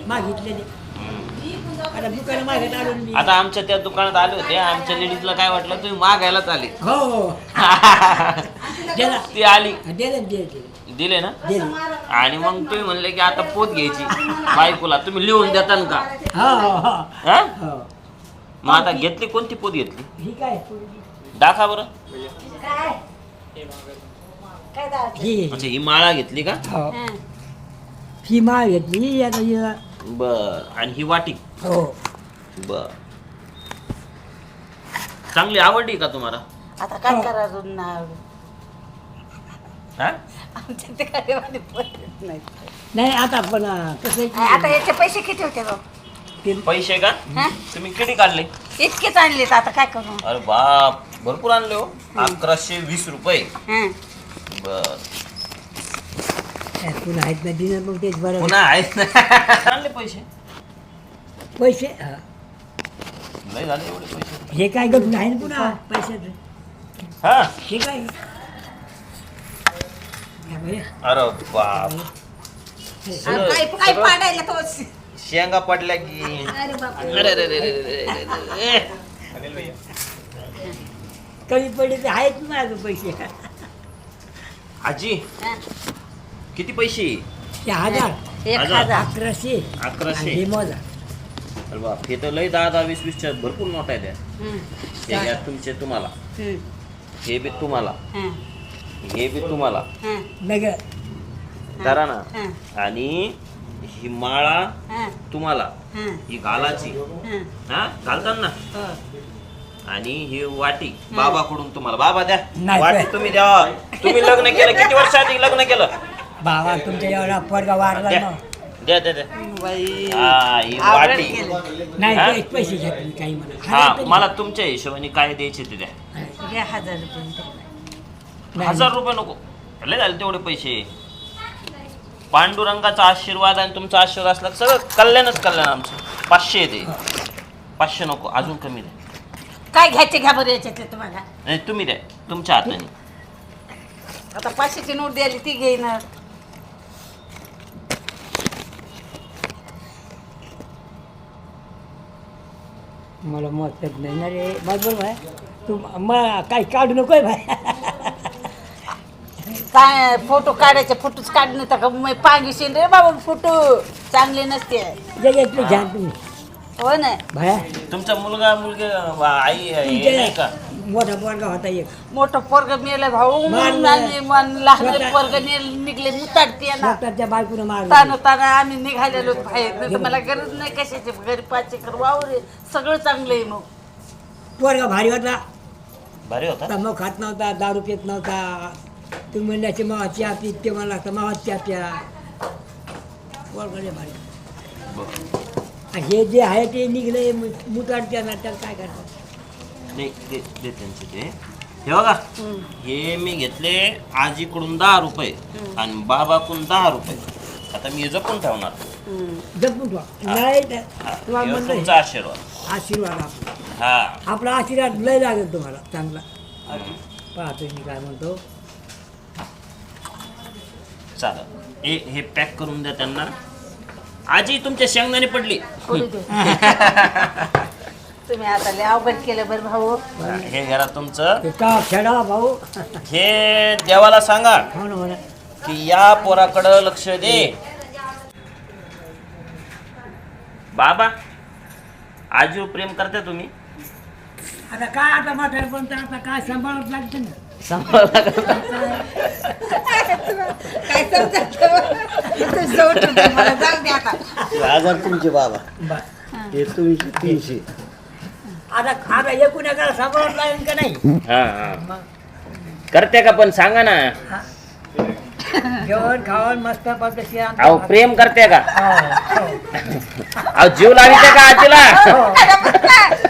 मागितलेले आता दुकान मागत आलो मी. आता आमच्या त्या दुकानात आले होते, आमच्या लेडीजला काय वाटलं तुम्ही मागायलाच आले. हो हो दिला ती आली दिले दिले ना. दिले आणि मग तुम्ही म्हणले की आता पोत घ्यायची बायकोला, तुम्ही लिहून देता का? हो हो हो हा? हो मग आता घेतली, कोणती पोत घेतली ही काय दाखवा बरं. ही अच्छा, ही माळा घेतली का? हो ही माळ घेतली आता हिला. बर. आणि ही वाटी. हो बर. चांगली आवडली का तुम्हाला? आता काय करायचं ना हा? आमच्या ते काय वाली पद्धत नाही. नाही आता पण कसं आहे आता याचे पैसे किती होते गं? की पैसे का हा? तुम्ही किती काढले? इतकेच आणलेत, आता काय करू? अरे बाप, भरपूर आणले हो. 1120 रुपये. हं. बर. पुन्हा आहेत ना दिनं मग तेच बरं पुन्हा आहेत ना. आणले पैसे पैसे हा. लय झाले एवढे पैसे. हे काय गप नाही ना पुन्हा पैशाचं. हा. हे काय या बाई. अरे बाप, काय काय पाडायला तो? शेंगा पडल्या की. अरे बाप अरे अरे अरे अरे अरे अरे. कमी पडले तर आहेत ना अजून पैसे. आजी किती पैसे? ते 1000 1000 1100 1100. हे मोजा अरे बाप, हे तर लय 10 20 20च्या भरपूर नोट आहे त्या. हं. हे घ्या तुमचे तुम्हाला, हं. हे बी तुम्हाला, हं. हे बी तुम्हाला. हं. नगर करा ना. हं. आणि ही माळा हं. तुम्हाला, हं. ही घालाची. हं. हा, घालतात ना. हो. आणि ही वाटी बाबाकडून तुम्हाला. बाबा द्या नाही, वाटी, नाही. तुम्ही द्या. तुम्ही लग्न केलं किती वर्ष आधी लग्न केलं? बाबा तुमच्या एवढा पोरगा वाढला द्या ना. द्या द्या द्या. बाई हा, ही आवडलं वाटी. केलं. नाही हा? ते पैसे घेत मी काही म्हणा. हा, हजार मला तुमच्या हिशोबाने काय द्यायचे ते द्या. घ्या 1000 रुपये. नाही. 1000 रुपये नको, लय झाले तेवढे पैसे. पांडुरंगाचा आशीर्वाद आणि तुमचा आशीर्वाद असला सगळं कल्याणच कल्याण आमचं. 500 दे. 500 नको, अजून कमी द्या. काय घ्यायचे घ्या बरं याच्यातले तुम्हाला. नाही तुम्ही द्या तुमच्या हाताने. आता 500ची नोट द्यायली ती घेईणार. मला मत नाही ना रे. बरोबर आहे तू मला काही काढू नकोय भाई. काय फोटो काढायचे, फोटोच काढणे तर पांगिशील रे बाबा, फोटो चांगले नसते. जगातले घ्या तुम्ही हो ना. भाया तुमचा मुलगा मुलगी आई हे नाही का? मोठा पोरगा होता एक. मोठं पोरग मेलं भाऊ, मारलं. आणि लहान स्वतः- पोरग निघले मुताडते ना. स्वतःच्या बायकोनं मारलं. ताना ताना आम्ही निघालेलो बाहेर. नाही तर मला गरज नाही कशाची, घरी 5 एकर वावर आहे, सगळं चांगलं आहे. मग पोरगा भारी होता. भारी होता. तंबाखू खात नव्हता, दारू पित नव्हता. तुम्ही म्हणल्याचे मावा चहा पीत, ते मला लागतं मावा चहा प्या. पोरगा लय भारी. आणि हे जे आहे ते निघले मुताडच्या ना, त्याला काय करतात. नाही दे त्यांचे ते. हे बघा, हे मी घेतले आजीकडून 10 रुपये आणि बाबाकडून 10 रुपये. आता मी हे जपून ठेवणार. जपून ठेवा. नाही तर हा, तुम्हाला हे म्हणलं तुमचा आशीर्वाद. आशीर्वाद आपला. हा. आपला आशीर्वाद लय लागेल तुम्हाला चांगला. पाहतो मी काय म्हणतो. चालेल. हे पॅक करून द्या त्यांना. आजी तुमच्या शेंगदाणे पडली. करू दे. तुम्ही आता लय अवघड केलं बरं भाऊ. हे घरा तुमचं. ते का खेळा भाऊ. हे देवाला सांगा हो ना, हो ना. की या पोराकडं लक्ष दे. बाबा, आजीवर प्रेम करते तुम्ही? आता काय आता म्हातारे पण तर आता काय सांभाळत लागतं ना. काय समजत मला जाऊ दे आता. 1000 तुमचे बाबा, बरं. हे तुमचे 300. आता आता एकूण एकाला सांभाळत लागेल का नाही. हा हा. करते का पण सांगा ना. जेवण खावण मस्त पद्धती. अहो प्रेम करते का? हो, हो. अहो जीव लाविते का आजीला? हो.